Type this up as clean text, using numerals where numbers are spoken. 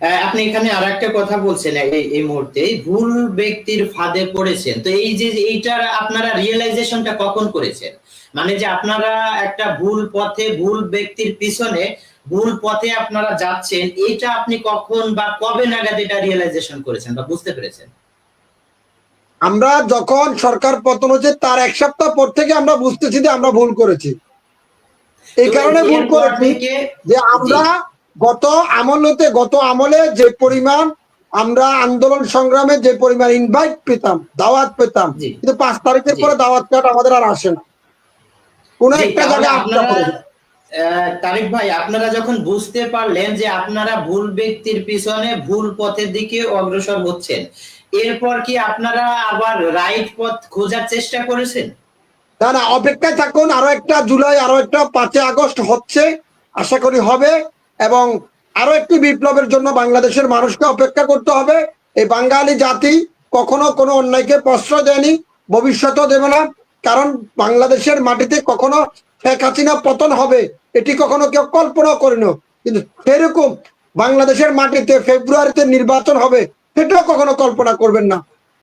আপনি এখানে আর একটা কথা বলছেন এই মুহূর্তে, ভুল ব্যক্তির ফাঁদে পড়েছেন। তো এই যে এইটার আপনারা রিয়েলাইজেশনটা কখন করেছেন? মানে যে আপনারা একটা ভুল পথে, ভুল ব্যক্তির পিছনে, ভুল পথে আপনারা যাচ্ছেন, এইটা আপনি কখন বা কবে নাগাদ এটা রিয়েলাইজেশন করেছেন বা বুঝতে পেরেছেন? আমরা যখন সরকার পতন হচ্ছে তার 1 সপ্তাহ পর থেকে আমরা বুঝতেছি যে আমরা ভুল করেছি। এই তো কারণে ভুল এরপর করেছি থেকে যে জি, আমরা গত আমলে যে পরিমাণ আমরা আন্দোলন সংগ্রামে যে পরিমাণ ইনভাইট পেতাম, দাওয়াত পেতাম, জি, কিন্তু 5 তারিখের জি, পরে দাওয়াত কার্ড আমাদের আর আসে না, কোনো জি। একটা তাহলে জায়গায় আটকা আপনারা পড়ে যায়। তারিক ভাই, আপনারা যখন বুঝতে পারলেন যে আপনারা ভুল ব্যক্তির পিছনে ভুল পথের দিকে অগ্রসর হচ্ছেন, এরপর কি আপনারা আবার রাইট পথ খোঁজার চেষ্টা করেছেন? না না, অপেক্ষায় থাকুন, আরো একটা জুলাই, আরো একটা 5 আগস্ট হচ্ছে, আশা করি হবে। এবং আরো একটি বিপ্লবের জন্য বাংলাদেশের মানুষকে অপেক্ষা করতে হবে। এই বাঙালি জাতি কখনো কোনো অন্যায়কে প্রশ্রয় দেয়নি, ভবিষ্যতেও দেবে না। কারণ বাংলাদেশের মাটিতে কখনো শেখ হাসিনা পতন হবে এটি কখনো কেউ কল্পনা করেনি, কিন্তু সেরকম বাংলাদেশের মাটিতে ফেব্রুয়ারিতে নির্বাচন হবে সেটাও কখনো কল্পনা করবেন না।